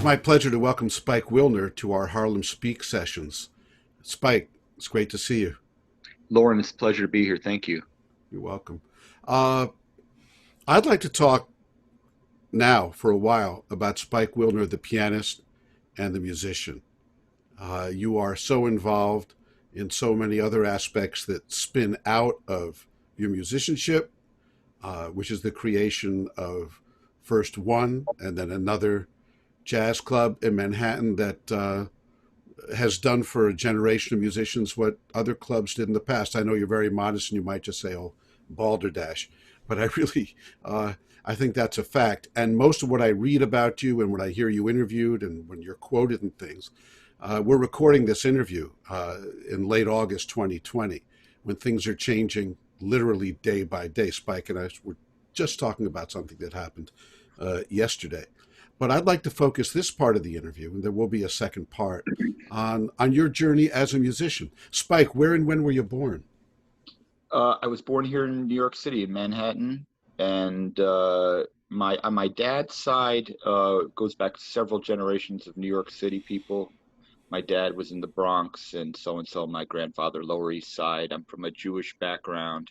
my pleasure to welcome Spike Wilner to our Harlem Speak sessions. Spike, it's great to see you. Lauren, it's a pleasure to be here. Thank you. You're welcome. Uh, I'd like to talk now for a while about Spike Wilner, the pianist and the musician. You are so involved in so many other aspects that spin out of your musicianship, which is the creation of first one and then another jazz club in Manhattan that has done for a generation of musicians what other clubs did in the past. I know you're very modest and you might just say, "Oh, balderdash," but I really, I think that's a fact. And most of what I read about you and when I hear you interviewed and when you're quoted and things, we're recording this interview in late August 2020 when things are changing literally day by day. Spike and I were just talking about something that happened yesterday. But I'd like to focus this part of the interview, and there will be a second part, on your journey as a musician. Spike, where and when were you born? I was born here in New York City, in Manhattan, and my on my dad's side goes back several generations of New York City people. My dad was in the Bronx, and so. My grandfather, Lower East Side. I'm from a Jewish background.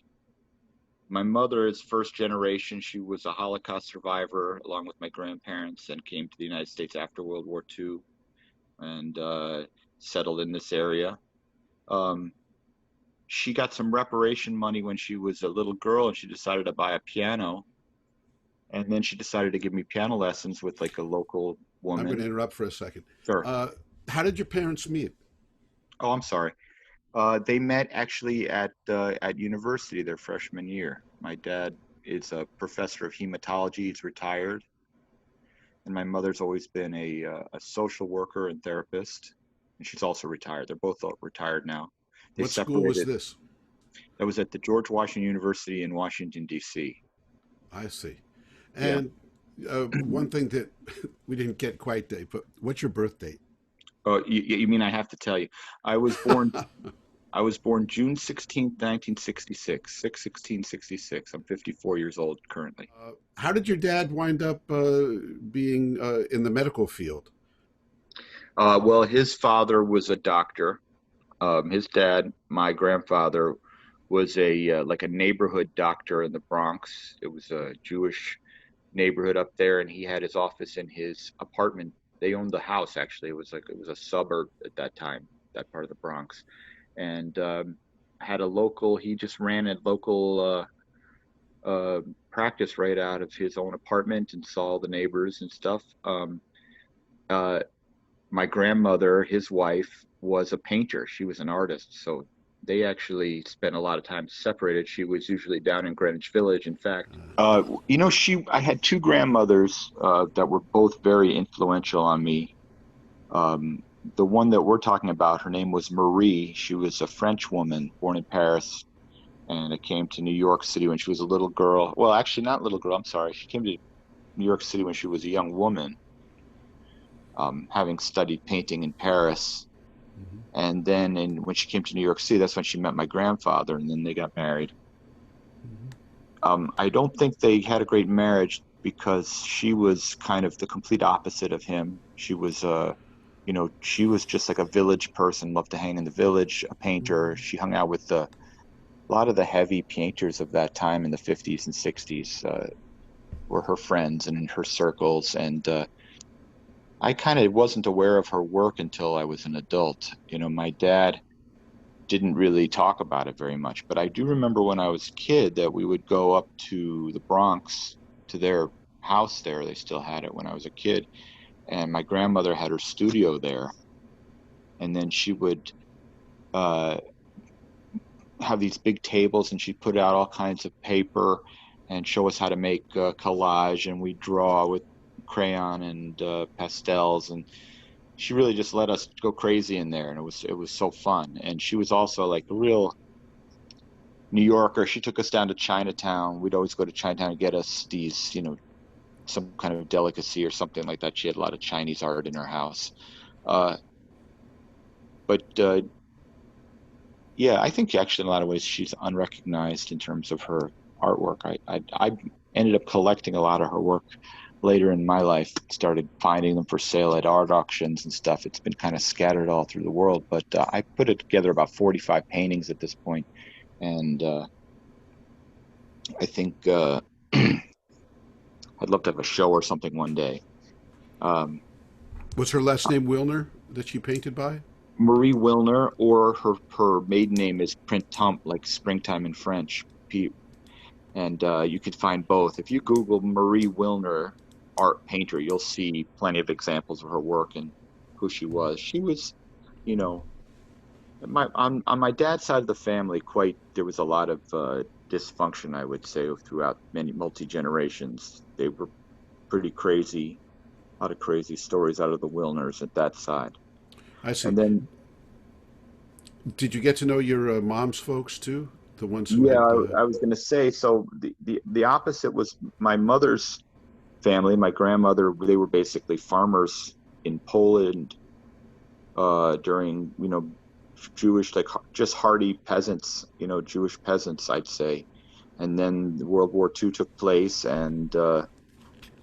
My mother is first generation. She was a Holocaust survivor, along with my grandparents, and came to the United States after World War II and settled in this area. Um, she got some reparation money when she was a little girl and she decided to buy a piano, and then she decided to give me piano lessons with like a local I'm going to woman. interrupt for a second. Sure. Uh, how did your parents meet? Oh, I'm sorry. They met actually at university their freshman year. My dad is a professor of hematology. He's retired, and my mother's always been a social worker and therapist, and she's also retired. They're both retired now. They What school was separated. this? That was at the George Washington University in Washington, D.C. I see. Yeah. And one thing that we didn't get quite date, but what's your birth date? Oh, you mean I have to tell you? I was born I was born June 16th, 1966, 6/16/66. I'm 54 years old currently. How did your dad wind up being in the medical field? Well, his father was a doctor. His dad, my grandfather, was a like a neighborhood doctor in the Bronx. It was a Jewish neighborhood up there, and he had his office in his apartment. They owned the house actually. It was a suburb at that time, that part of the Bronx, and had a local. He just ran a local practice right out of his own apartment and saw the neighbors and stuff. Uh, my grandmother, his wife, was a painter. She was an artist, so they actually spent a lot of time separated. She was usually down in Greenwich Village. In fact, I had two grandmothers that were both very influential on me. Um, the one that we're talking about, her name was Marie. She was a French woman born in Paris, and it came to New York City when she was a little girl. Well, actually, not little girl. I'm sorry. She came to New York City when she was a young woman, having studied painting in Paris. Mhm. And then when she came to New York City, that's when she met my grandfather, and then they got married. Mhm. I don't think they had a great marriage because she was kind of the complete opposite of him. She was just like a village person, loved to hang in the village, a painter. She hung out with a lot of the heavy painters of that time in the 50s and 60s, were her friends and in her circles. And I kind of wasn't aware of her work until I was an adult. My dad didn't really talk about it very much, but I do remember when I was a kid that we would go up to the Bronx to their house there. They still had it when I was a kid. And my grandmother had her studio there. And then she would uh, have these big tables and she'd put out all kinds of paper and show us how to make collage. And we draw with crayon and pastels. And she really just let us go crazy in there, and it was so fun. And she was also like a real New Yorker. She took us down to Chinatown. We'd always go to Chinatown and get us these, some kind of delicacy or something like that. She had a lot of Chinese art in her house. Uh, but yeah, I think actually in a lot of ways she's unrecognized in terms of her artwork. I ended up collecting a lot of her work later in my life started finding them for sale at art auctions and stuff. It's been kind of scattered all through the world, but I put it together about 45 paintings at this point, and I think I'd love to have a show or something one day. Um, Was her last name Wilner that she painted by? Marie Wilner, or her maiden name is Printemps, like springtime in French. And you could find both. If you Google Marie Wilner art painter, you'll see plenty of examples of her work and who she was. She was, you know, on my dad's side of the family, quite there was a lot of dysfunction, I would say, throughout many multi generations. They were pretty crazy, a lot of crazy stories out of the Wilners at that side. I see. And then, Did you get to know your mom's folks too? The ones who yeah, had. I was going to say, so the opposite was my mother's family. My grandmother, they were basically farmers in Poland during, Jewish, like just hardy peasants, Jewish peasants, I'd say. And then World War II took place, and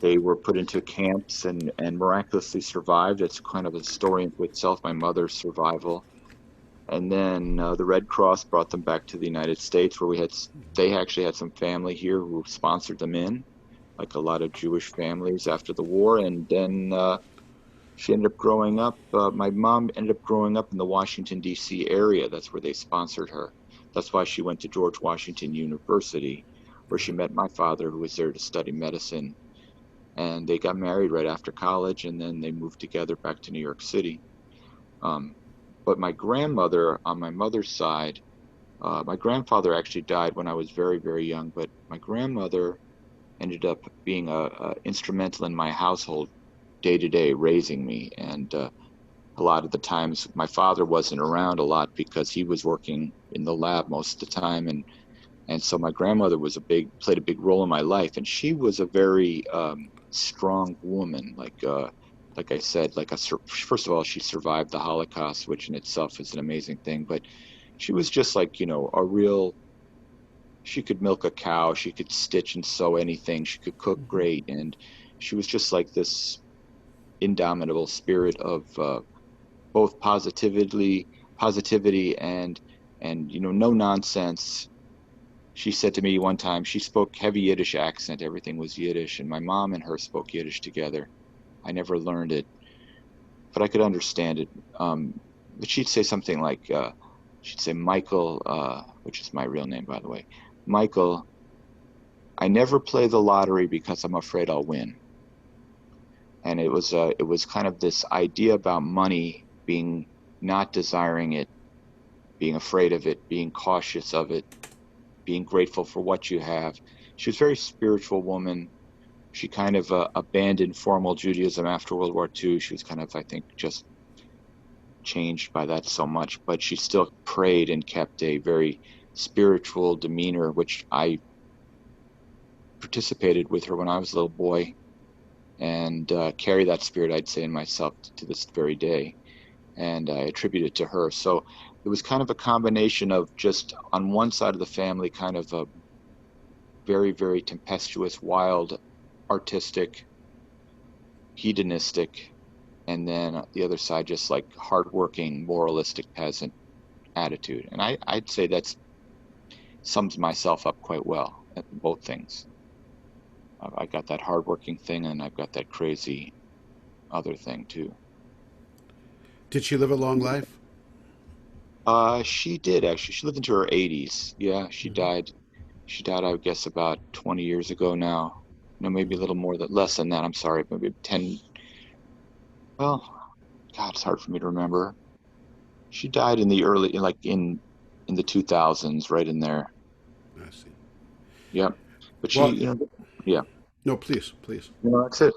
they were put into camps and miraculously survived. It's kind of a story into itself, my mother's survival. And then the Red Cross brought them back to the United States, where they actually had some family here who sponsored them in, like a lot of Jewish families after the war. And then she ended up growing up. My mom ended up growing up in the Washington, D.C. area. That's where they sponsored her. That's why she went to George Washington University, where she met my father, who was there to study medicine. And they got married right after college, and then they moved together back to New York City. Um, but my grandmother on my mother's side, my grandfather actually died when I was very, very young, but my grandmother ended up being instrumental in my household day to day, raising me. And a lot of the times my father wasn't around a lot because he was working in the lab most of the time. And so my grandmother played a big role in my life. And she was a very strong woman. Like I said, first of all, she survived the Holocaust, which in itself is an amazing thing. But she was just like, she could milk a cow, she could stitch and sew anything, she could cook great. And she was just like this indomitable spirit of both positivity and no nonsense. She said to me one time, she spoke heavy Yiddish accent, everything was Yiddish, and my mom and her spoke Yiddish together. I never learned it, but I could understand it. But she'd say something like, she'd say, Michael, which is my real name, by the way, Michael, I never play the lottery because I'm afraid I'll win. And it was kind of this idea about money, being not desiring it, being afraid of it, being cautious of it, being grateful for what you have. She was a very spiritual woman. She kind of abandoned formal Judaism after World War II. She was kind of, I think, just changed by that so much, but she still prayed and kept a very spiritual demeanor, which I participated with her when I was a little boy, and carry that spirit, I'd say, in myself to this very day. And I attribute it to her. So it was kind of a combination of just on one side of the family, kind of a very, very tempestuous, wild, artistic, hedonistic, and then the other side, just like hardworking, moralistic peasant attitude. And I'd say that's sums myself up quite well at both things. I got that hardworking thing, and I've got that crazy other thing too. Did she live a long life? She did actually. She lived into her 80s. Yeah, she died. She died, I guess, about 20 years ago now. No, maybe a little more than less than that. I'm sorry, maybe 10. Well, God, it's hard for me to remember. She died in the early, like in the 2000s, right in there. I see. Yep. But she, Well, yeah. no, please, please. No, that's it.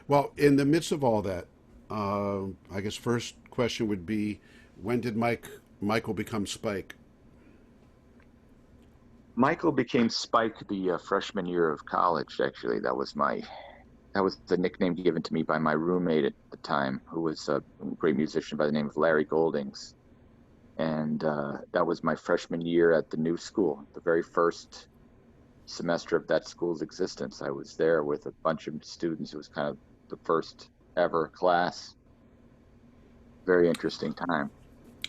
Well, in the midst of all that, I guess first question would be, when did Michael become Spike? Michael became Spike the freshman year of college. Actually, that was the nickname given to me by my roommate at the time, who was a great musician by the name of Larry Goldings. And that was my freshman year at the new school, the very first. semester of that school's existence. I was there with a bunch of students. It was kind of the first ever class. Very interesting time.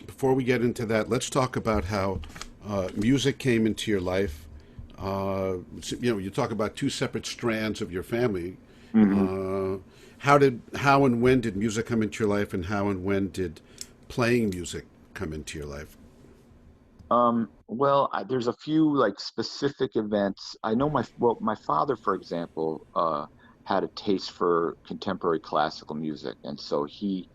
Before we get into that, let's talk about how music came into your life. You talk about two separate strands of your family. Hmm. Uh, how and when did music come into your life, and how and when did playing music come into your life? Well, there's a few like specific events. I know my father, for example, had a taste for contemporary classical music, and so he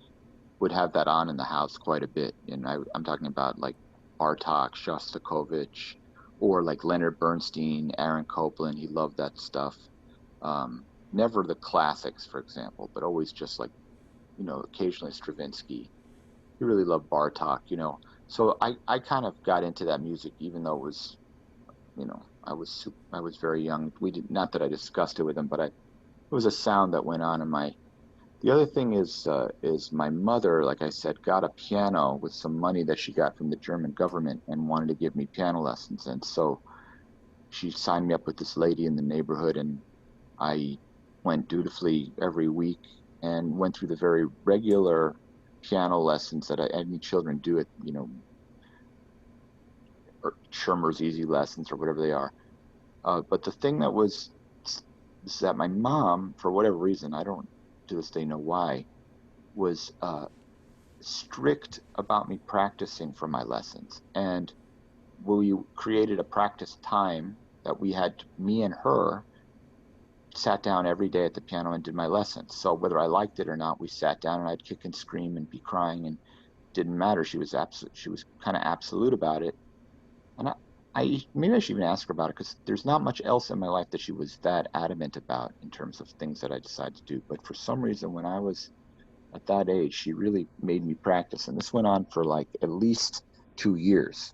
would have that on in the house quite a bit. And I'm talking about like Bartok, Shostakovich, or like Leonard Bernstein, Aaron Copland. He loved that stuff. Never the classics, for example, but always just like, occasionally Stravinsky. He really loved Bartok. So I kind of got into that music, even though it was, I was very young. We did not that I discussed it with him, but it was a sound that went on in my. The other thing is my mother, like I said, got a piano with some money that she got from the German government and wanted to give me piano lessons, and so she signed me up with this lady in the neighborhood, and I went dutifully every week and went through the very regular piano lessons that any children do at, or Shermer's Easy Lessons or whatever they are. But the thing that was is that my mom, for whatever reason, I don't to this day know why, was strict about me practicing for my lessons. And we created a practice time that we had, me and her sat down every day at the piano and did my lessons. So whether I liked it or not, we sat down and I'd kick and scream and be crying, and didn't matter. She was absolute. She was kind of absolute about it. And I maybe I should even ask her about it, because there's not much else in my life that she was that adamant about in terms of things that I decided to do. But for some reason, when I was at that age, she really made me practice, and this went on for like at least 2 years,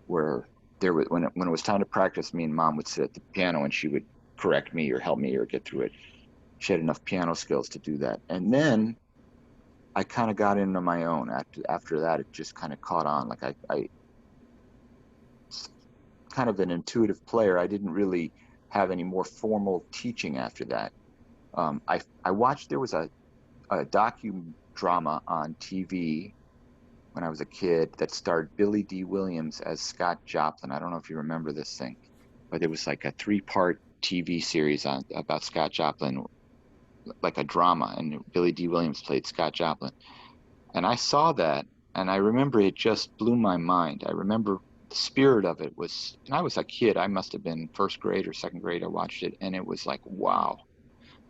where when it was time to practice, me and mom would sit at the piano and she would correct me or help me or get through it. She had enough piano skills to do that. And then I kind of got into my own. After that, it just kind of caught on. Like I kind of an intuitive player. I didn't really have any more formal teaching after that. I watched, there was a docudrama on TV when I was a kid that starred Billy D. Williams as Scott Joplin. I don't know if you remember this thing, but it was like a three-part TV series on about Scott Joplin, like a drama, and Billy D. Williams played Scott Joplin. And I saw that, and I remember it just blew my mind. I remember the spirit of it was, and I was a kid. I must have been first grade or second grade. I watched it, and it was like, wow,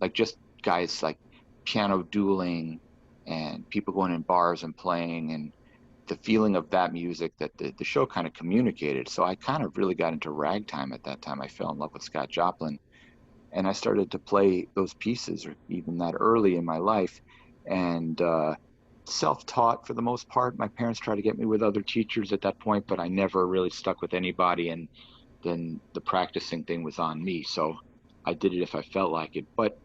like just guys like piano dueling and people going in bars and playing, and the feeling of that music that the show kind of communicated. So I kind of really got into ragtime at that time. I fell in love with Scott Joplin, and I started to play those pieces even that early in my life. And self-taught for the most part. My parents tried to get me with other teachers at that point, but I never really stuck with anybody. And then the practicing thing was on me. So I did it if I felt like it. But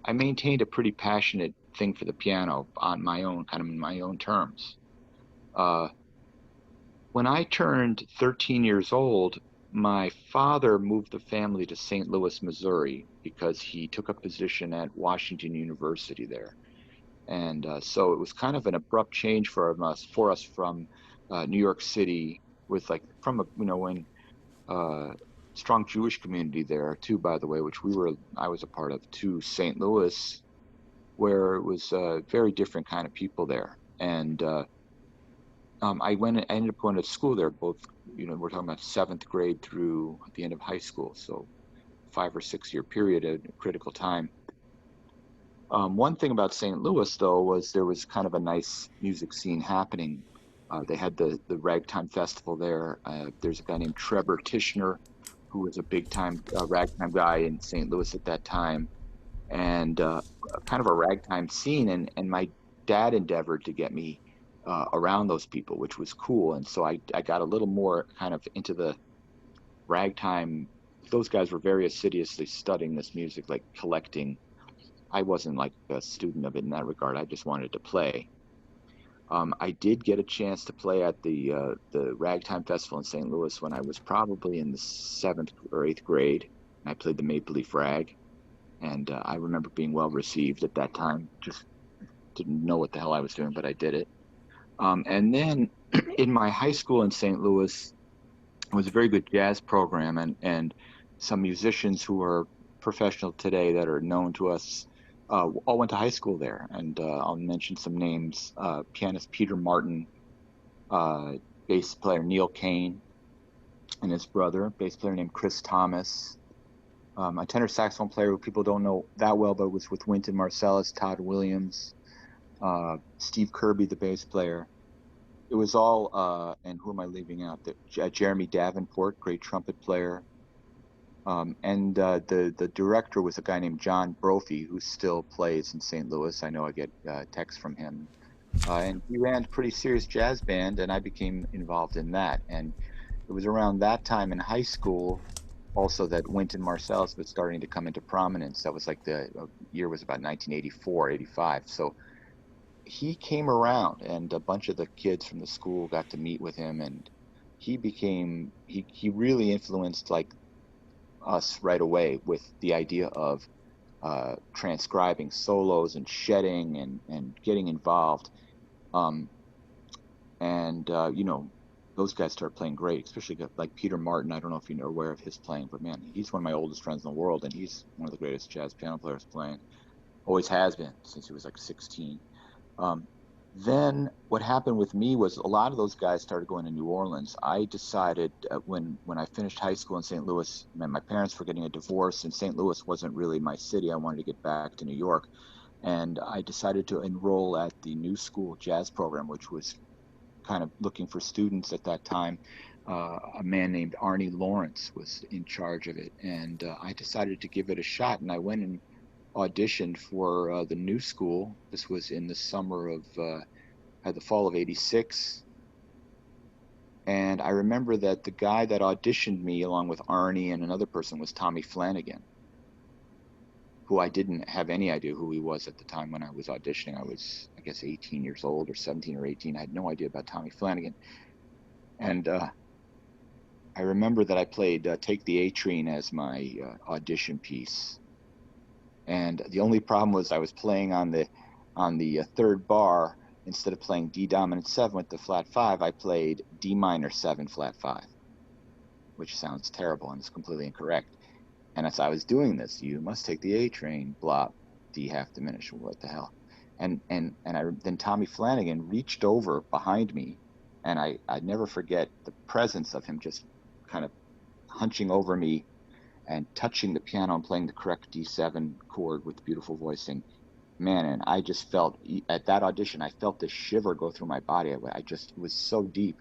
I maintained a pretty passionate thing for the piano on my own, kind of in my own terms. Uh, when I turned 13 years old, my father moved the family to St. Louis, Missouri, because he took a position at Washington University there. And so it was kind of an abrupt change for us from New York City, with like from a when uh, strong Jewish community there too, by the way, which I was a part of, to St. Louis, where it was very different kind of people there. And I ended up going to school there, both, we're talking about seventh grade through the end of high school, so 5 or 6 year period at a critical time. One thing about St. Louis, though, was there was kind of a nice music scene happening. They had the Ragtime Festival there. There's a guy named Trevor Tishner, who was a big time ragtime guy in St. Louis at that time, and kind of a ragtime scene. And my dad endeavored to get me around those people, which was cool. And so I got a little more kind of into the ragtime. Those guys were very assiduously studying this music, like collecting. I wasn't like a student of it in that regard. I just wanted to play. I did get a chance to play at the Ragtime Festival in St. Louis when I was probably in the seventh or eighth grade. I played the Maple Leaf Rag, and I remember being well received at that time. Just didn't know what the hell I was doing, but I did it. And then in my high school in St. Louis, it was a very good jazz program, and some musicians who are professional today that are known to us all went to high school there. And I'll mention some names: pianist Peter Martin, uh, bass player Neil Kane, and his brother, bass player named Chris Thomas. A tenor saxophone player who people don't know that well, but was with Wynton Marsalis, Todd Williams, Steve Kirby, the bass player. It was all, and who am I leaving out? Jeremy Davenport, great trumpet player. And the director was a guy named John Brophy, who still plays in St. Louis. I know I get texts from him. And he ran a pretty serious jazz band, and I became involved in that. And it was around that time in high school also that Wynton Marsalis was starting to come into prominence. That was like the year was about 1984, 85. So he came around, and a bunch of the kids from the school got to meet with him, and he really influenced like us right away with the idea of transcribing solos and shedding and getting involved. Um, and those guys started playing great, especially like Peter Martin. I don't know if you're aware of his playing, but man, he's one of my oldest friends in the world, and he's one of the greatest jazz piano players playing. Always has been since he was like 16. Um, then what happened with me was a lot of those guys started going to New Orleans. I decided when I finished high school in St. Louis, my parents were getting a divorce, and St. Louis wasn't really my city. I wanted to get back to New York, and I decided to enroll at the New School Jazz program, which was kind of looking for students at that time. A man named Arnie Lawrence was in charge of it, and I decided to give it a shot. And I went and auditioned for the New School. This was in the summer of the fall of '86, and I remember that the guy that auditioned me, along with Arnie and another person, was Tommy Flanagan, who I didn't have any idea who he was at the time when I was auditioning. I was, I guess, 18 years old or 17 or 18. I had no idea about Tommy Flanagan. And I remember that I played Take the A Train as my audition piece. And the only problem was I was playing on the third bar. Instead of playing D dominant 7 with the flat 5, I played D minor 7 flat 5, which sounds terrible and is completely incorrect. And as I was doing this, you must take the A train, blah, D half diminished, what the hell? Then Tommy Flanagan reached over behind me, and I'd never forget the presence of him just kind of hunching over me and touching the piano and playing the correct D7 chord with beautiful voicing. Man, and I just felt at that audition, I felt this shiver go through my body. I just, it was so deep.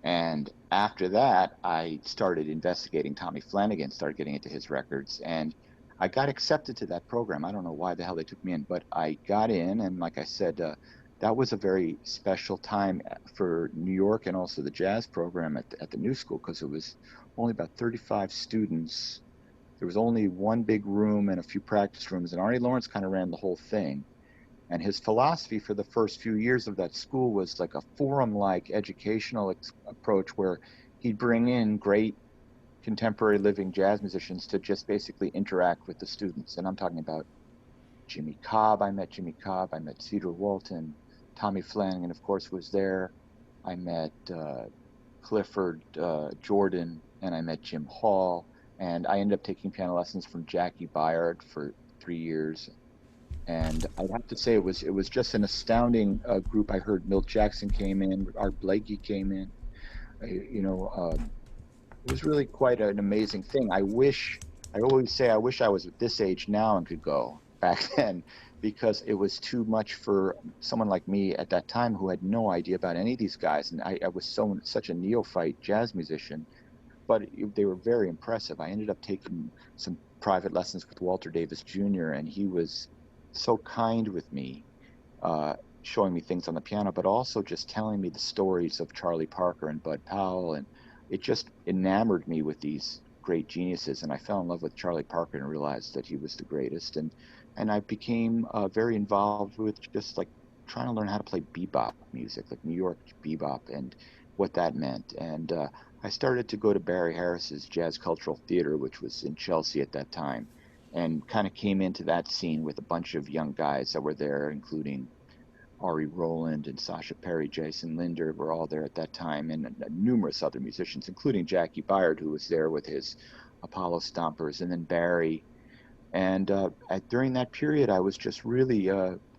And after that, I started investigating Tommy Flanagan, started getting into his records, and I got accepted to that program. I don't know why the hell they took me in, but I got in, and like I said, that was a very special time for New York and also the jazz program at the New School, because it was only about 35 students. There was only one big room and a few practice rooms, and Arnie Lawrence kind of ran the whole thing. And his philosophy for the first few years of that school was like a forum-like educational approach where he'd bring in great contemporary living jazz musicians to just basically interact with the students. And I'm talking about Jimmy Cobb. I met Jimmy Cobb. I met Cedar Walton. Tommy Flanagan, of course, was there. I met Clifford Jordan, and I met Jim Hall. And I ended up taking piano lessons from Jackie Byard for 3 years. And I'd have to say it was just an astounding group. I heard Milt Jackson came in, Art Blakey came in. It was really quite an amazing thing. I always say I wish I was at this age now and could go back then, because it was too much for someone like me at that time who had no idea about any of these guys, and I was such a neophyte jazz musician. But they were very impressive. I ended up taking some private lessons with Walter Davis Jr., and he was so kind with me, showing me things on the piano, but also just telling me the stories of Charlie Parker and Bud Powell. And it just enamored me with these great geniuses. And I fell in love with Charlie Parker and realized that he was the greatest. And I became very involved with just like trying to learn how to play bebop music, like New York bebop, and what that meant. And I started to go to Barry Harris's Jazz Cultural Theater, which was in Chelsea at that time, and kind of came into that scene with a bunch of young guys that were there, including Ari Rowland and Sasha Perry, Jason Linder were all there at that time, and numerous other musicians, including Jackie Byard, who was there with his Apollo Stompers, and then Barry. And during that period, I was just really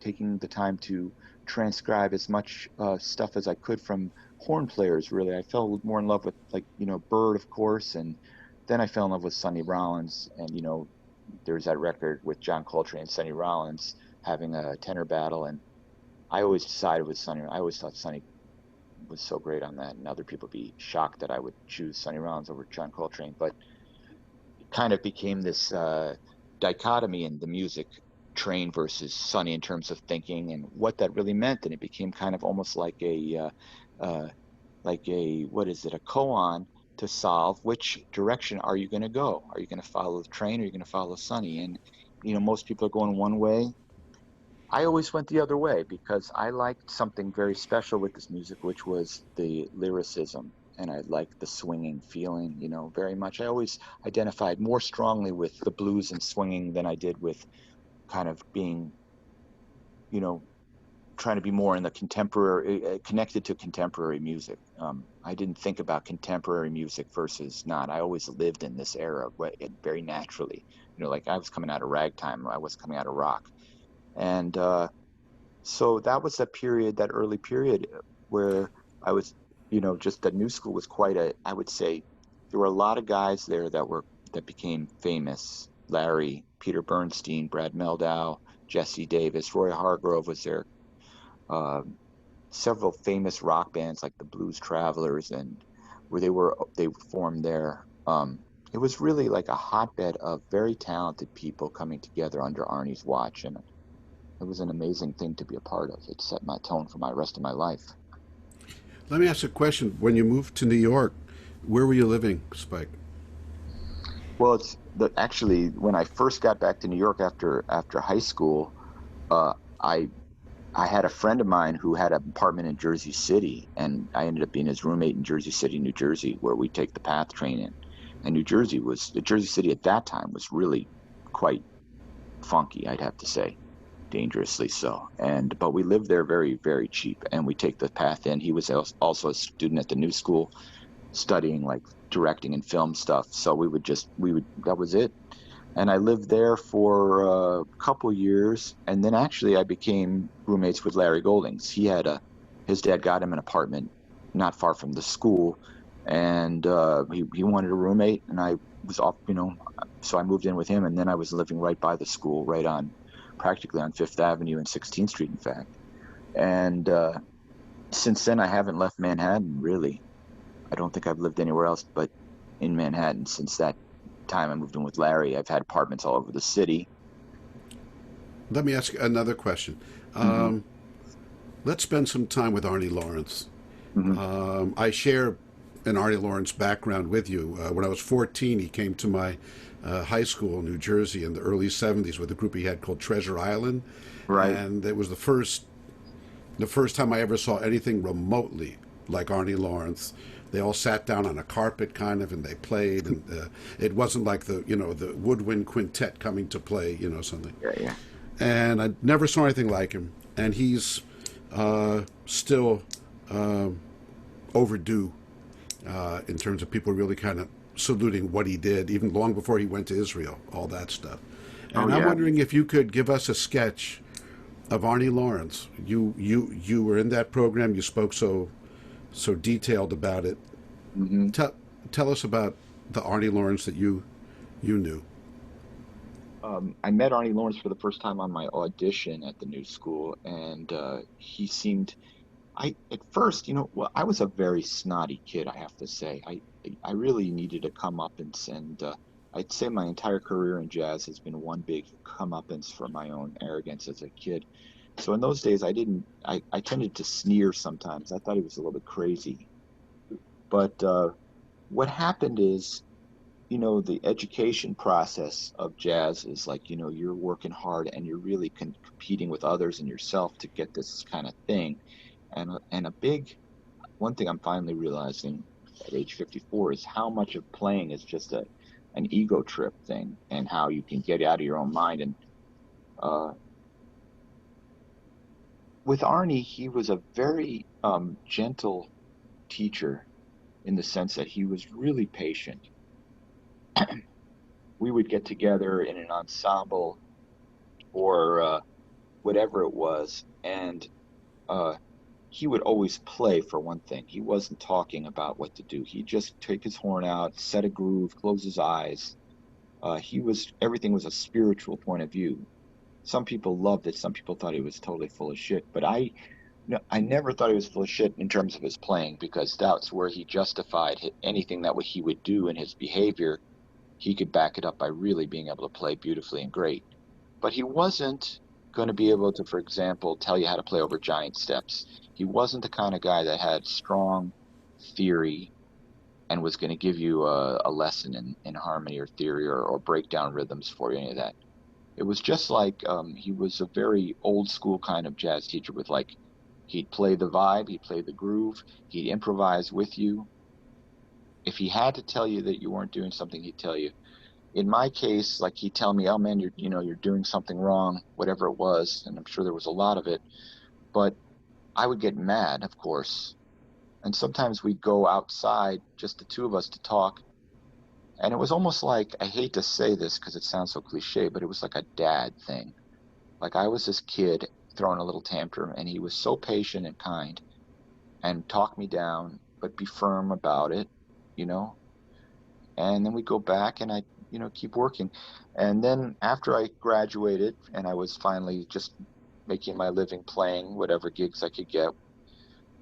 taking the time to transcribe as much stuff as I could from horn players. Really, I fell more in love with, like, Bird, of course, and then I fell in love with Sonny Rollins. And there's that record with John Coltrane and Sonny Rollins having a tenor battle, and I always sided with Sonny. I always thought Sonny was so great on that, and other people would be shocked that I would choose Sonny Rollins over John Coltrane. But kind of became this dichotomy in the music, Train versus Sonny, in terms of thinking and what that really meant. And it became kind of almost like a what is it, a koan to solve which direction are you going to go? Are you going to follow the Train, or are you going to follow Sonny? And most people are going one way. I always went the other way because I liked something very special with this music, which was the lyricism. And I liked the swinging feeling, very much. I always identified more strongly with the blues and swinging than I did with kind of being, you know, trying to be more in the contemporary, connected to contemporary music. I didn't think about contemporary music versus not. I always lived in this era very naturally. Like I was coming out of ragtime, I was coming out of rock. And so that was that early period where I was, just the new school was I would say there were a lot of guys there that became famous. Larry, Peter Bernstein, Brad Meldau, Jesse Davis, Roy Hargrove was there. Um, Several famous rock bands like the Blues Travelers, and where they formed there. It was really like a hotbed of very talented people coming together under Arnie's watch, and it was an amazing thing to be a part of. It set my tone for my rest of my life. Let me ask a question. When you moved to New York, where were you living, Spike? Well, actually when I first got back to New York after high school, uh, I I had a friend of mine who had an apartment in Jersey City, and I ended up being his roommate in Jersey City, New Jersey, where we take the PATH train in. And Jersey City at that time was really quite funky, I'd have to say, dangerously so. But we lived there very, very cheap, and we take the PATH in. He was also a student at the New School, studying like directing and film stuff. So that was it. And I lived there for a couple years, and then actually I became roommates with Larry Goldings. His dad got him an apartment not far from the school, and he wanted a roommate, and I was off, so I moved in with him, and then I was living right by the school, practically on Fifth Avenue and 16th Street, in fact. And since then, I haven't left Manhattan, really. I don't think I've lived anywhere else but in Manhattan since that time I moved in with Larry. I've had apartments all over the city. Let me ask another question. Hmm. Um, let's spend some time with Arnie Lawrence. Hmm. I share an Arnie Lawrence background with you. When I was 14, he came to my high school in New Jersey in the early 70s with a group he had called Treasure Island. Right. And it was the first time I ever saw anything remotely like Arnie Lawrence. They all sat down on a carpet, kind of, and they played. And it wasn't like the woodwind quintet coming to play, something. Yeah, yeah. And I never saw anything like him. And he's still overdue in terms of people really kind of saluting what he did, even long before he went to Israel, all that stuff. Oh, And I'm yeah. wondering if you could give us a sketch of Arnie Lawrence. You were in that program. You spoke so detailed about it. Hmm. Tell tell us about the Arnie Lawrence that you knew. I met Arnie Lawrence for the first time on my audition at the new school, and he seemed. At first, well, I was a very snotty kid, I have to say. I really needed a comeuppance, and I'd say my entire career in jazz has been one big comeuppance for my own arrogance as a kid. So in those days, I tended to sneer sometimes. I thought he was a little bit crazy. But what happened is, the education process of jazz is like, you're working hard and you're really competing with others and yourself to get this kind of thing. And a big one thing I'm finally realizing at age 54 is how much of playing is just an ego trip thing, and how you can get out of your own mind. And uh, with Arnie, he was a very gentle teacher in the sense that he was really patient. We would get together in an ensemble or whatever it was, and uh, he would always play for one thing. He wasn't talking about what to do. He'd just take his horn out, set a groove, close his eyes. Everything was a spiritual point of view. Some people loved it. Some people thought he was totally full of shit. But no, I never thought he was full of shit in terms of his playing, because that's where he justified anything that he would do in his behavior. He could back it up by really being able to play beautifully and great. But he wasn't going to be able to, for example, tell you how to play over giant steps. He wasn't the kind of guy that had strong theory and was going to give you a lesson in harmony or theory, or break down rhythms for you, any of that. It was just like he was a very old school kind of jazz teacher with, like, he'd play the vibe, he'd play the groove, he'd improvise with you. If he had to tell you that you weren't doing something, he'd tell you. In my case, like, he'd tell me, "Oh man, you're doing something wrong," whatever it was, and I'm sure there was a lot of it. But I would get mad, of course, and sometimes we'd go outside, just the two of us, to talk. And it was almost like, I hate to say this because it sounds so cliche, but it was like a dad thing. Like, I was this kid throwing a little tantrum, and he was so patient and kind and talk me down, but be firm about it, you know? And then we go back and I, keep working. And then after I graduated and I was finally just making my living playing whatever gigs I could get,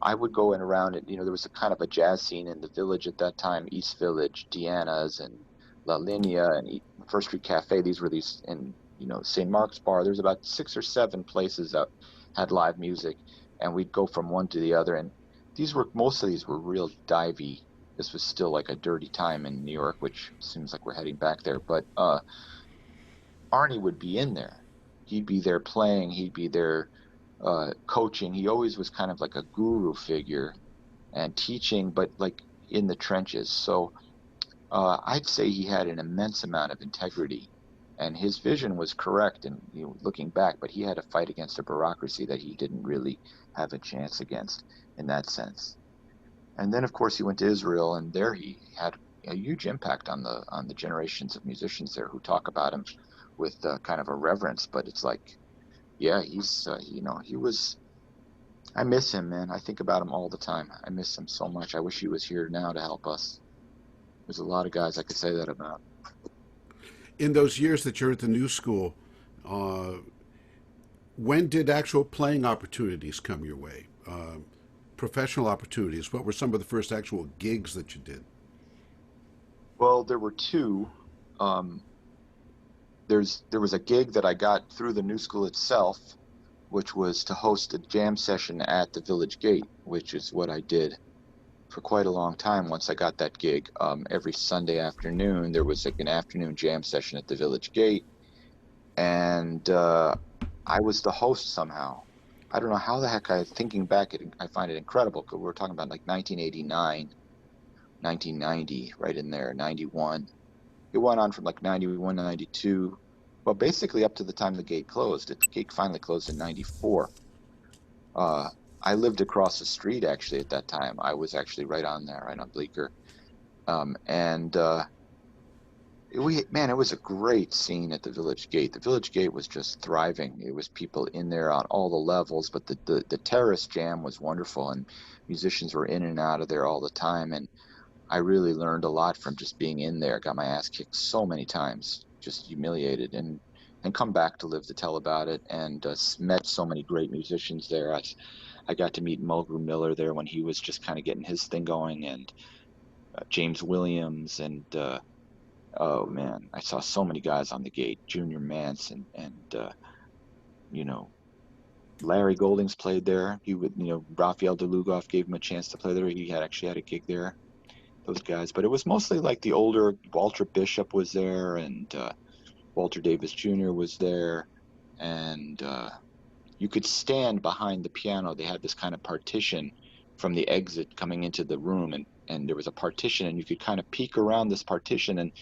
I would go in around it. There was a kind of a jazz scene in the village at that time, East Village, Deanna's and La Linea and First Street Cafe. These were these, and, St. Mark's Bar. There's about 6 or 7 places that had live music, and we'd go from one to the other. And most of these were real divey. This was still like a dirty time in New York, which seems like we're heading back there. But Arnie would be in there. He'd be there playing. He'd be there coaching. He always was kind of like a guru figure and teaching, but like in the trenches. So I'd say he had an immense amount of integrity, and his vision was correct. And looking back, but he had to fight against a bureaucracy that he didn't really have a chance against in that sense. And then, of course, he went to Israel, and there he had a huge impact on the generations of musicians there who talk about him with kind of a reverence. But it's like, yeah, he was. I miss him, man. I think about him all the time. I miss him so much. I wish he was here now to help us. There's a lot of guys I could say that about. In those years that you're at the new school, uh, when did actual playing opportunities come your way? Professional opportunities. What were some of the first actual gigs that you did? Well, there were two. Um, there was a gig that I got through the new school itself, which was to host a jam session at the Village Gate, which is what I did for quite a long time. Once I got that gig, every Sunday afternoon there was like an afternoon jam session at the Village Gate, and I was the host somehow. I don't know how the heck thinking back, I find it incredible, because we're talking about like 1989, 1990, right in there, 91. It went on from like 91 to 92. Well, basically up to the time the gate closed. The gate finally closed in 94. Uh, I lived across the street actually at that time. I was actually right on there, right on Bleecker. And it was a great scene at the Village Gate. The Village Gate was just thriving. It was people in there on all the levels, but the terrace jam was wonderful, and musicians were in and out of there all the time. And I really learned a lot from just being in there. Got my ass kicked so many times, just humiliated, and come back to live to tell about it. And met so many great musicians there. I got to meet Mulgrew Miller there when he was just kind of getting his thing going, and James Williams, and oh man, I saw so many guys on the gate. Junior Mance and you know Larry Goldings played there. He would Raphael DeLugoff gave him a chance to play there. He had actually had a gig there. Those guys, but it was mostly like the older. Walter Bishop was there, and Walter Davis Jr. was there, and you could stand behind the piano. They had this kind of partition from the exit coming into the room, and and there was a partition, and you could kind of peek around this partition and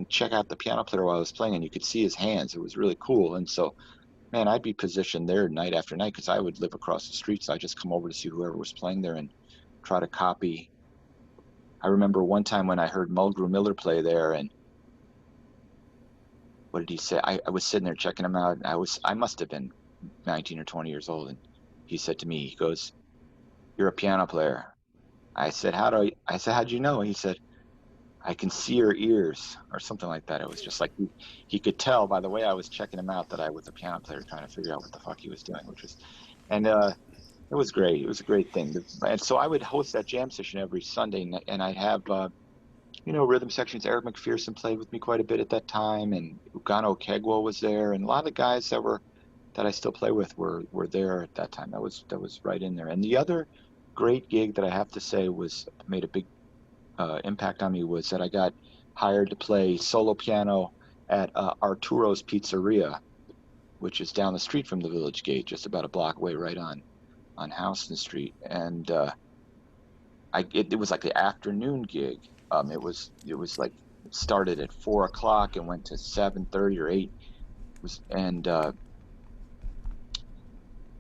check out the piano player while I was playing, and you could see his hands. It was really cool. And so, man, I'd be positioned there night after night because I would live across the street, so I just come over to see whoever was playing there and try to copy. I remember one time when I heard Mulgrew Miller play there, and what did he say? I was sitting there checking him out, and I must have been 19 or 20 years old, and he said to me, he goes, "You're a piano player." I said, "How'd you know?" He said, "I can see your ears," or something like that. It was just like he could tell by the way I was checking him out that I was a piano player trying to figure out what the fuck he was doing, which was, and it was great. It was a great thing. And so I would host that jam session every Sunday, and I'd have rhythm sections. Eric McPherson played with me quite a bit at that time, and Ugano Kegwo was there, and a lot of the guys that I still play with were there at that time. That was right in there. And the other great gig that I have to say was made a big impact on me was that I got hired to play solo piano at Arturo's Pizzeria, which is down the street from the Village Gate, just about a block away, right on Houston Street. And it was like the afternoon gig. It was like it started at 4 o'clock and went to 7:30 or 8. And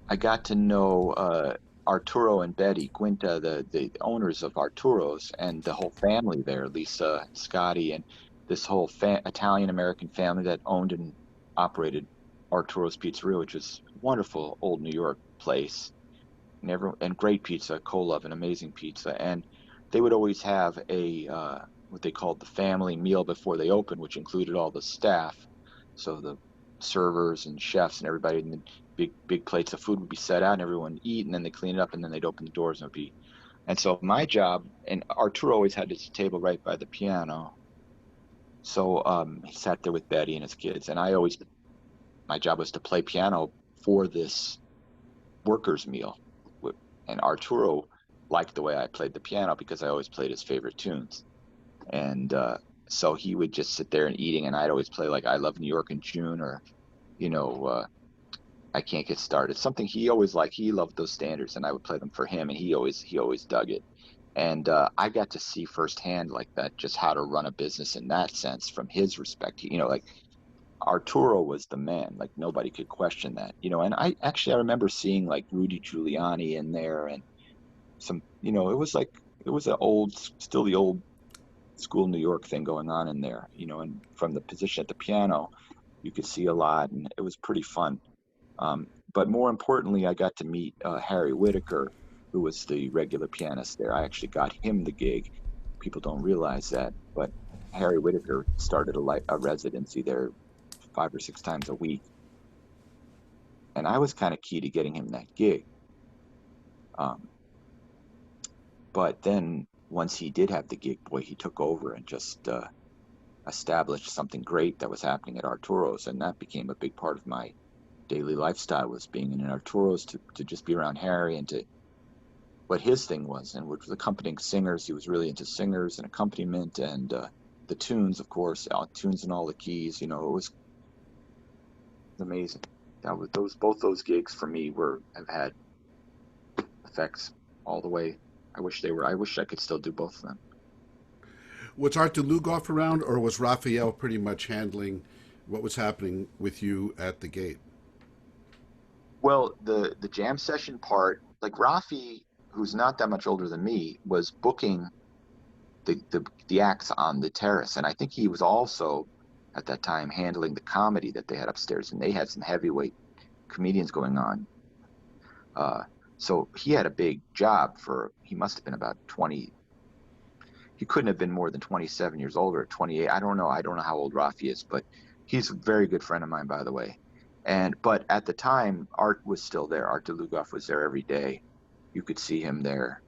I got to know Arturo and Betty Quinta, the owners of Arturo's, and the whole family there, Lisa, Scotty, and this whole Italian American family that owned and operated Arturo's Pizzeria, which was a wonderful old New York place, and great pizza, co-love, and amazing pizza. And they would always have a what they called the family meal before they opened, which included all the staff, so the servers and chefs and everybody, and the big plates of food would be set out, and everyone would eat, and then they clean it up, and then they'd open the doors and it would be. And so my job, and Arturo always had his table right by the piano, so he sat there with Betty and his kids, and my job was to play piano for this workers' meal. And Arturo liked the way I played the piano because I always played his favorite tunes. And so he would just sit there and eating, and I'd always play like "I Love New York" in June, or you know, "I Can't Get Started." Something he always liked. He loved those standards, and I would play them for him, and he always dug it. And I got to see firsthand like that, just how to run a business in that sense from his respect. Like Arturo was the man, like nobody could question that. And I remember seeing like Rudy Giuliani in there, and it was like it was still the old school New York thing going on in there. And from the position at the piano, you could see a lot, and it was pretty fun. But more importantly, I got to meet Harry Whitaker, who was the regular pianist there. I actually got him the gig. People don't realize that, but Harry Whitaker started a residency there 5 or 6 times a week, and I was kind of key to getting him that gig. Um, but then once he did have the gig, boy, he took over and just established something great that was happening at Arturo's, and that became a big part of my daily lifestyle, was being in an Arturo's to just be around Harry and to what his thing was, and which was accompanying singers. He was really into singers and accompaniment and the tunes, of course, tunes and all the keys. It was amazing. That was both those gigs for me have had effects all the way. I wish I could still do both of them. Was Art DeLugoff around, or was Raphael pretty much handling what was happening with you at the gate? Well, the jam session part, like Rafi, who's not that much older than me, was booking the acts on the terrace, and I think he was also at that time handling the comedy that they had upstairs, and they had some heavyweight comedians going on. Uh, so he had a big job he must have been about 20. He couldn't have been more than 27 years old or 28. I don't know. I don't know how old Rafi is, but he's a very good friend of mine, by the way. But at the time, Art was still there. Art DeLugoff was there every day. You could see him there.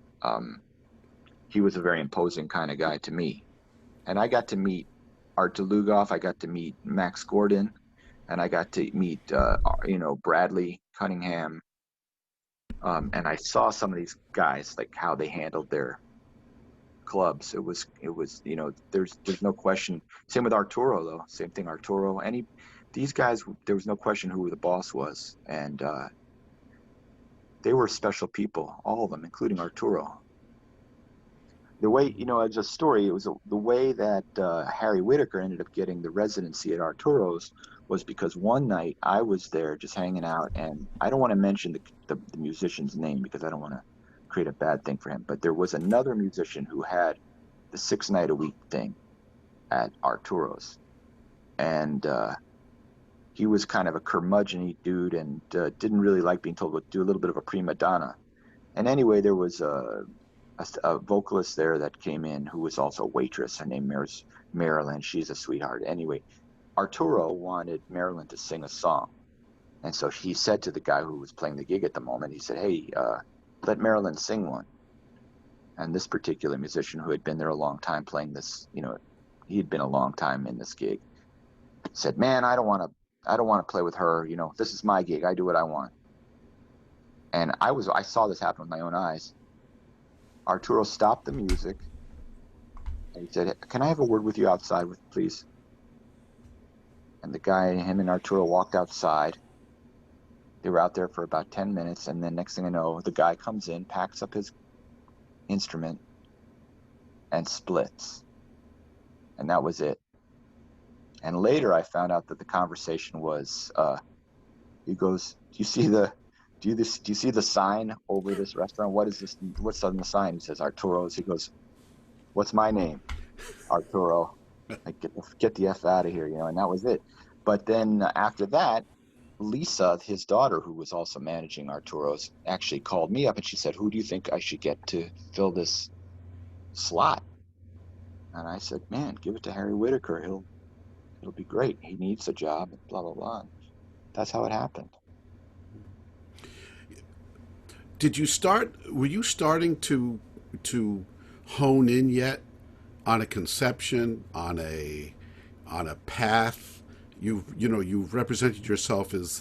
He was a very imposing kind of guy to me. And I got to meet Art DeLugoff. I got to meet Max Gordon, and I got to meet, Bradley Cunningham. And I saw some of these guys, like how they handled their clubs. There's no question. Same with Arturo, though. Same thing, Arturo. These guys, there was no question who the boss was, and they were special people, all of them, including Arturo. the way, as a story, it was the way that Harry Whitaker ended up getting the residency at Arturo's was because one night I was there just hanging out, and I don't want to mention the musician's name because I don't want to create a bad thing for him, but there was another musician who had the 6 night a week thing at Arturo's, and he was kind of a curmudgeon dude and didn't really like being told what to do, a little bit of a prima donna. And anyway, there was a vocalist there that came in who was also a waitress. Her name is Marilyn. She's a sweetheart. Anyway, Arturo wanted Marilyn to sing a song. And so he said to the guy who was playing the gig at the moment, he said, hey, let Marilyn sing one. And this particular musician who had been there a long time playing this, he had been a long time in this gig, said, man, I don't want to play with her. This is my gig. I do what I want. And I saw this happen with my own eyes. Arturo stopped the music and he said, can I have a word with you outside, please? And the guy, him and Arturo walked outside. They were out there for about 10 minutes. And then next thing I know, the guy comes in, packs up his instrument and splits. And that was it. And later I found out that the conversation was, he goes, do you see the sign over this restaurant? What is this? What's on the sign? He says, Arturo's. He goes, what's my name? Arturo. Like, get the F out of here, and that was it. But then after that, Lisa, his daughter, who was also managing Arturo's, actually called me up and she said, who do you think I should get to fill this slot? And I said, man, give it to Harry Whitaker. It'll be great. He needs a job, blah, blah, blah. That's how it happened. Were you starting to hone in yet on a conception, on a path? You've represented yourself as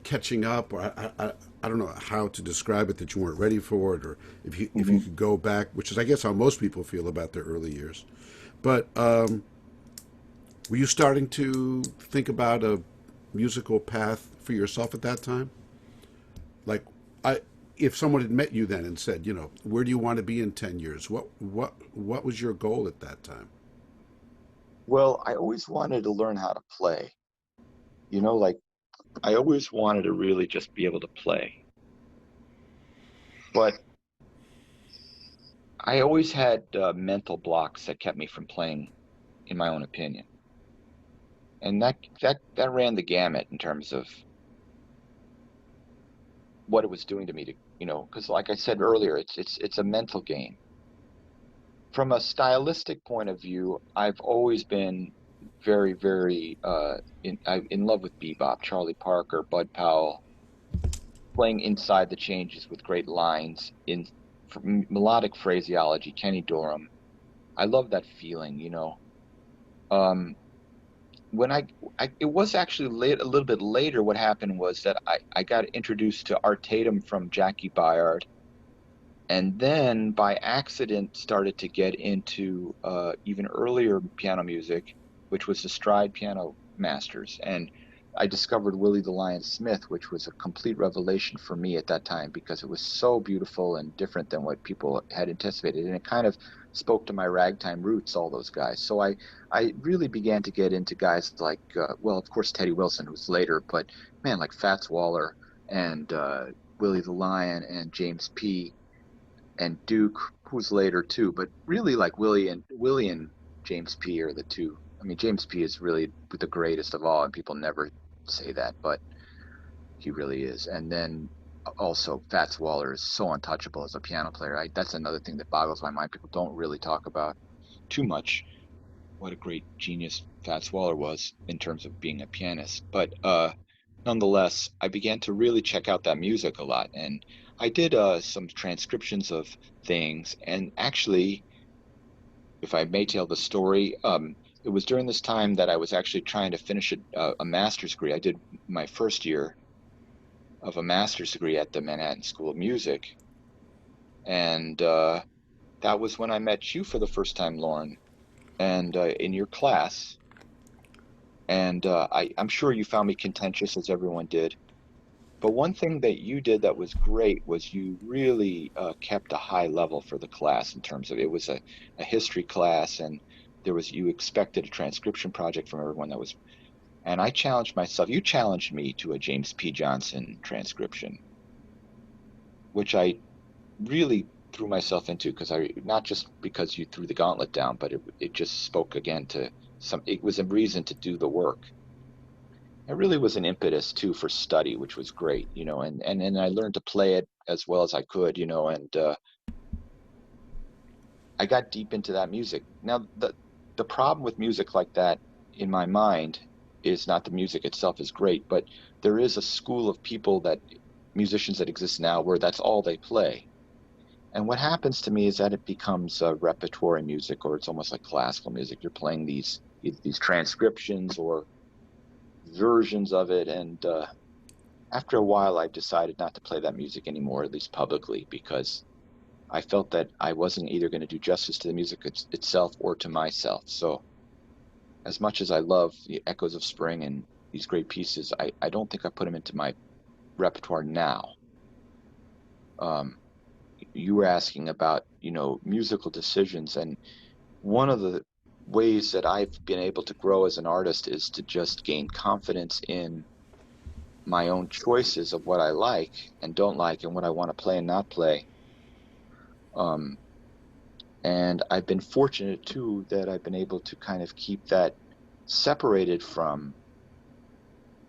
catching up, or I don't know how to describe it, that you weren't ready for it, or if you could go back, which is I guess how most people feel about their early years. But were you starting to think about a musical path for yourself at that time? Like, if someone had met you then and said, where do you want to be in 10 years? What was your goal at that time? Well, I always wanted to learn how to play. Like I always wanted to really just be able to play. But I always had mental blocks that kept me from playing, in my own opinion. And that ran the gamut in terms of what it was doing to me because like I said earlier, it's a mental game. From a stylistic point of view, I've always been very, very in love with bebop, Charlie Parker, Bud Powell, playing inside the changes with great lines in melodic phraseology, Kenny Dorham. I love that feeling. When it was actually a little bit later, what happened was that I got introduced to Art Tatum from Jackie Byard, and then by accident started to get into even earlier piano music, which was the Stride Piano Masters. And I discovered Willie the Lion Smith, which was a complete revelation for me at that time because it was so beautiful and different than what people had anticipated. And it kind of spoke to my ragtime roots, all those guys. So I really began to get into guys like, well, of course, Teddy Wilson, who's later, but man, like Fats Waller and Willie the Lion and James P. and Duke, who's later too. But really, like Willie and James P. are the two. I mean, James P. is really the greatest of all, and people never say that, but he really is. And then also Fats Waller is so untouchable as a piano player. That's another thing that boggles my mind. People don't really talk about too much what a great genius Fats Waller was in terms of being a pianist. But nonetheless, I began to really check out that music a lot. And I did some transcriptions of things. And actually, if I may tell the story, it was during this time that I was actually trying to finish a master's degree. I did my first year of a master's degree at the Manhattan School of Music. And that was when I met you for the first time, Lauren, and in your class. And I'm sure you found me contentious, as everyone did. But one thing that you did that was great was you really kept a high level for the class in terms of it was a history class, and there was you expected a transcription project from everyone that was, and I challenged myself. You challenged me to a James P. Johnson transcription, which I really threw myself into because I not just because you threw the gauntlet down, but it just spoke again to some. It was a reason to do the work. It really was an impetus too for study, which was great, and I learned to play it as well as I could, and I got deep into that music. Now, the problem with music like that, in my mind, is not the music itself is great, but there is a school of people that musicians that exist now where that's all they play. And what happens to me is that it becomes repertory music, or it's almost like classical music. You're playing these transcriptions or versions of it, and after a while, I decided not to play that music anymore, at least publicly, because I felt that I wasn't either going to do justice to the music itself or to myself. So, as much as I love the Echoes of Spring and these great pieces, I don't think I put them into my repertoire now. Um, you were asking about, musical decisions, and one of the ways that I've been able to grow as an artist is to just gain confidence in my own choices of what I like and don't like and what I want to play and not play. Um, and I've been fortunate too that I've been able to kind of keep that separated from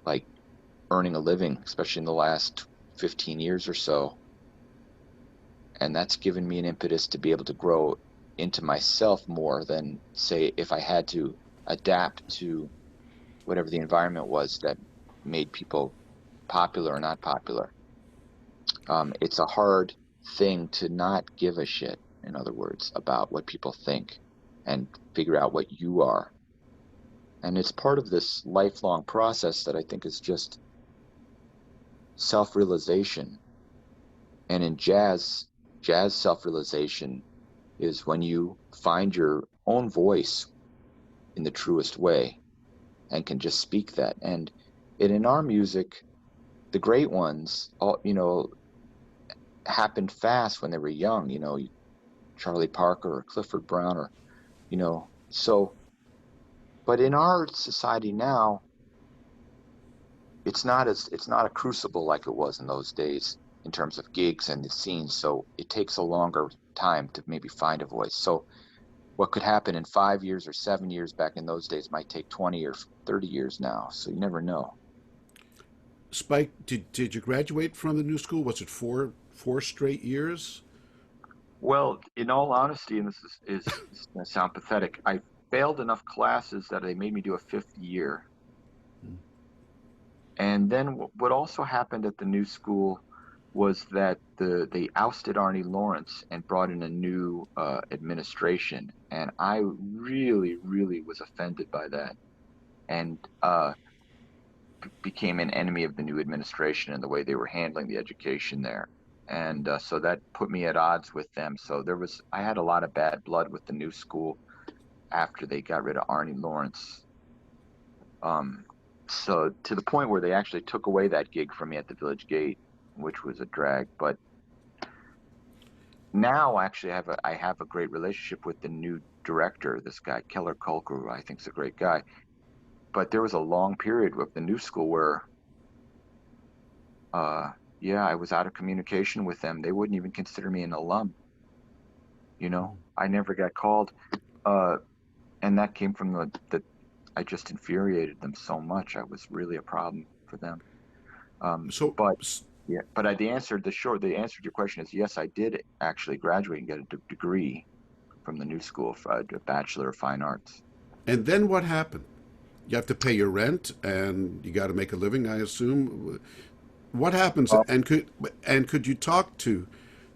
like earning a living, especially in the last 15 years or so. And that's given me an impetus to be able to grow into myself more than, say, if I had to adapt to whatever the environment was that made people popular or not popular. It's a hard thing to not give a shit, in other words, about what people think and figure out what you are. And it's part of this lifelong process that I think is just self-realization. And in jazz self-realization is when you find your own voice in the truest way and can just speak that. And in our music, the great ones, all happened fast when they were young. Charlie Parker or Clifford Brown so. But in our society now, it's not a crucible like it was in those days in terms of gigs and the scenes. So it takes a longer time to maybe find a voice. So what could happen in 5 years or 7 years back in those days might take 20 or 30 years now. So you never know. Spike, did you graduate from the new school? Was it four straight years? Well, in all honesty, and this is going to sound pathetic, I failed enough classes that they made me do a fifth year. And then what also happened at the new school was that they ousted Arnie Lawrence and brought in a new administration, and I really, really was offended by that, and became an enemy of the new administration and the way they were handling the education there, and so that put me at odds with them. So I had a lot of bad blood with the new school after they got rid of Arnie Lawrence. Um, so to the point where they actually took away that gig from me at the Village Gate, which was a drag. But now actually I have a great relationship with the new director, this guy Keller Kolker, who I think is a great guy. But there was a long period with the new school where, uh, yeah, I was out of communication with them. They wouldn't even consider me an alum. I never got called, uh, and that came from the I just infuriated them so much. I was really a problem for them. So, But yeah, but the answer to your question is yes, I did actually graduate and get a degree from the new school for a Bachelor of Fine Arts. and then what happened? You have to pay your rent, and you got to make a living, I assume. What happens? Uh, And could you talk to?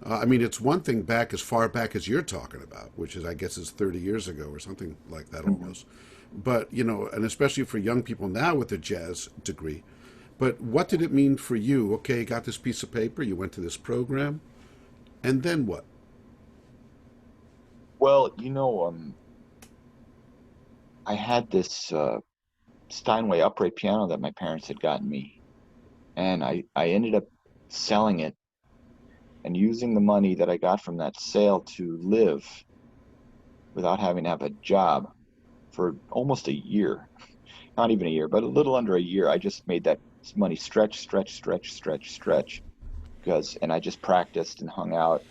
I mean, it's one thing back as far back as you're talking about, which is, I guess, is 30 years ago or something like that mhm. almost. But and especially for young people now with a jazz degree. But what did it mean for you? Okay, you got this piece of paper, you went to this program, and then what? Well, I had this Steinway upright piano that my parents had gotten me, And I ended up selling it and using the money that I got from that sale to live without having to have a job for almost a year. Not even a year, but a little under a year. I just made that money stretch, stretch, stretch, stretch, stretch because, and I just practiced and hung out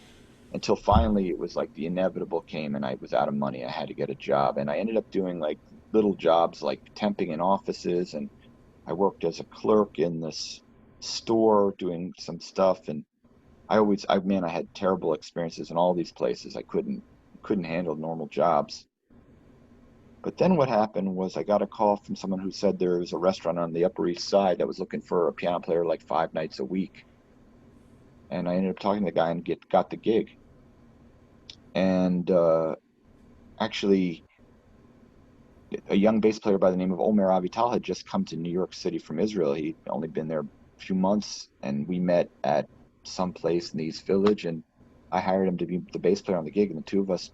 until finally it was like the inevitable came and I was out of money. I had to get a job. And I ended up doing like little jobs like temping in offices. And I worked as a clerk in this store doing some stuff. And man, I had terrible experiences in all these places. I couldn't handle normal jobs. But then what happened was I got a call from someone who said there was a restaurant on the Upper East Side that was looking for a piano player like 5 nights a week. And I ended up talking to the guy and got the gig. And actually, a young bass player by the name of Omer Avital had just come to New York City from Israel. He'd only been there a few months, and we met at some place in the East Village. And I hired him to be the bass player on the gig, and the two of us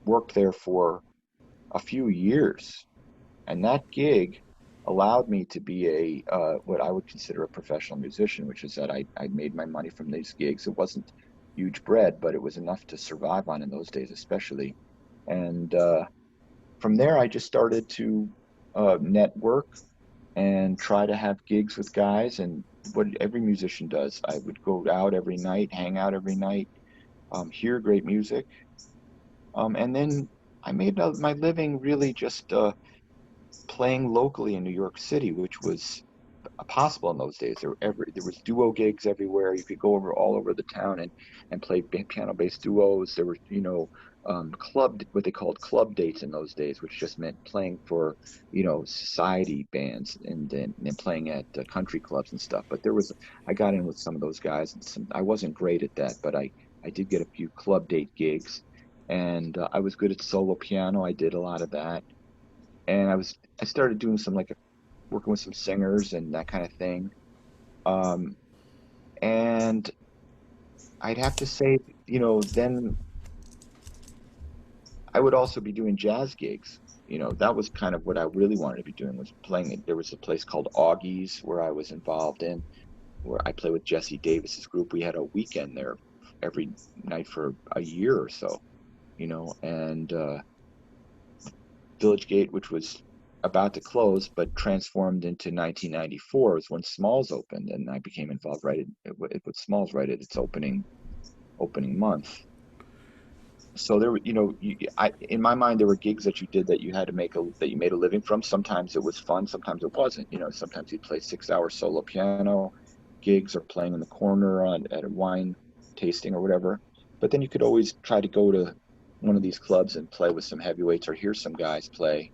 worked there for a few years. And that gig allowed me to be a what I would consider a professional musician, which is that I made my money from these gigs. It wasn't huge bread, but it was enough to survive on in those days, especially. And from there, I just started to network and try to have gigs with guys, and what every musician does. I would go out every night, hang out every night, hear great music, and then I made my living really just playing locally in New York City, which was possible in those days. There was duo gigs everywhere. You could go over all over the town and play piano bass duos. There were club what they called club dates in those days, which just meant playing for society bands and playing at country clubs and stuff. But I got in with some of those guys, and I wasn't great at that, but I did get a few club date gigs, and I was good at solo piano. I did a lot of that, and I started doing some like working with some singers and that kind of thing. Um, and I'd have to say, then I would also be doing jazz gigs. That was kind of what I really wanted to be doing was playing it. There was a place called Augie's where I was involved in, where I play with Jesse Davis's group. We had a weekend there every night for a year or so, and Village Gate, which was about to close but transformed into 1994, was when Smalls opened, and I became involved with Smalls right at its opening month. So there were, in my mind, there were gigs that you did that that you made a living from. Sometimes it was fun, sometimes it wasn't. Sometimes you'd play 6 hour solo piano gigs or playing in the corner at a wine tasting or whatever. But then you could always try to go to one of these clubs and play with some heavyweights or hear some guys play,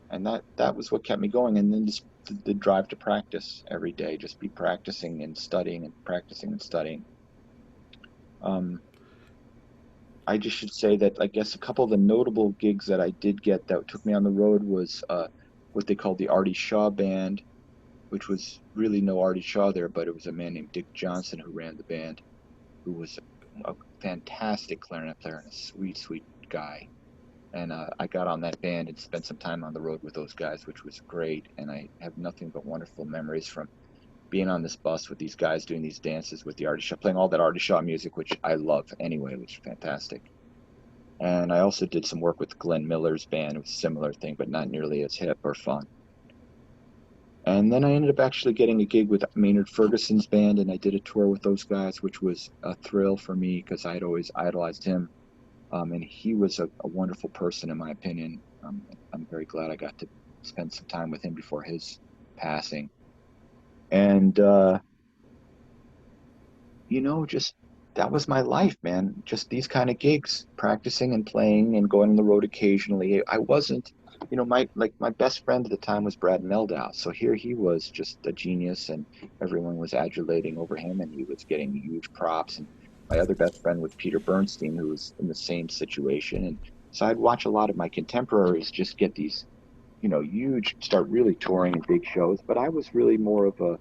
and that was what kept me going. And then just the drive to practice every day, just be practicing and studying and practicing and studying. um I just should say that I guess a couple of the notable gigs that I did get that took me on the road was what they called the Artie Shaw Band, which was really no Artie Shaw there, but it was a man named Dick Johnson who ran the band, who was a fantastic clarinet player and a sweet, sweet guy. And I got on that band and spent some time on the road with those guys, which was great. And I have nothing but wonderful memories from being on this bus with these guys doing these dances with the Artie Shaw, playing all that Artie Shaw music, which I love anyway, which is fantastic. And I also did some work with Glenn Miller's band. It was a similar thing, but not nearly as hip or fun. And then I ended up actually getting a gig with Maynard Ferguson's band, and I did a tour with those guys, which was a thrill for me because I had always idolized him. And he was a wonderful person, in my opinion. I'm very glad I got to spend some time with him before his passing. And, just that was my life, man. Just these kind of gigs, practicing and playing and going on the road occasionally. I wasn't, my best friend at the time was Brad Meldau. So here he was just a genius and everyone was adulating over him and he was getting huge props. And my other best friend was Peter Bernstein, who was in the same situation. And so I'd watch a lot of my contemporaries just get these, huge, start really touring and big shows. But I was really more of a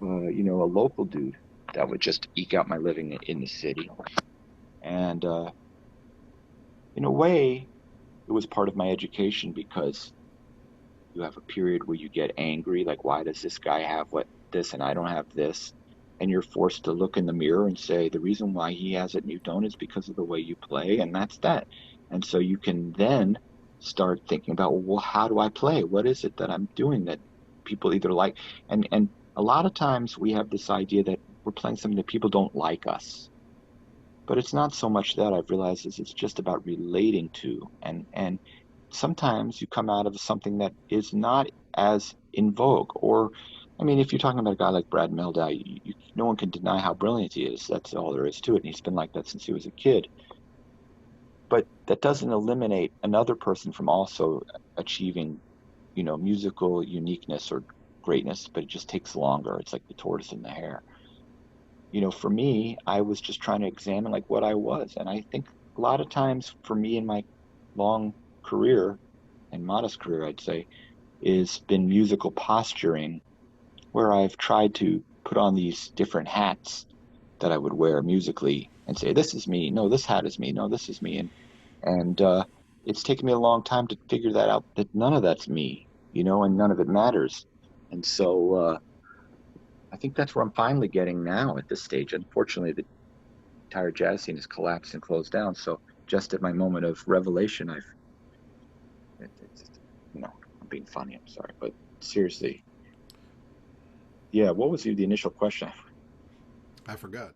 local dude that would just eke out my living in the city. And in a way, it was part of my education because you have a period where you get angry, like, why does this guy have what this and I don't have this. And you're forced to look in the mirror and say, the reason why he has it and you don't is because of the way you play, and that's that. And so you can then start thinking about, well, how do I play? What is it that I'm doing that people either like? And a lot of times we have this idea that we're playing something that people don't like us. But it's not so much that I've realized is it's just about relating to, and sometimes you come out of something that is not as in vogue. Or I mean, if you're talking about a guy like Brad Mehldau, no one can deny how brilliant he is. That's all there is to it. And he's been like that since he was a kid. But that doesn't eliminate another person from also achieving, musical uniqueness or greatness, but it just takes longer. It's like the tortoise and the hare. For me, I was just trying to examine like what I was. And I think a lot of times for me in my long career and modest career, I'd say, is been musical posturing, where I've tried to put on these different hats that I would wear musically and say, this is me. No, this hat is me. No, this is me. And it's taken me a long time to figure that out, that none of that's me, and none of it matters. And so I think that's where I'm finally getting now at this stage. Unfortunately, the entire jazz scene has collapsed and closed down. So just at my moment of revelation, it's, I'm being funny. I'm sorry, but seriously, yeah. What was the initial question? I forgot.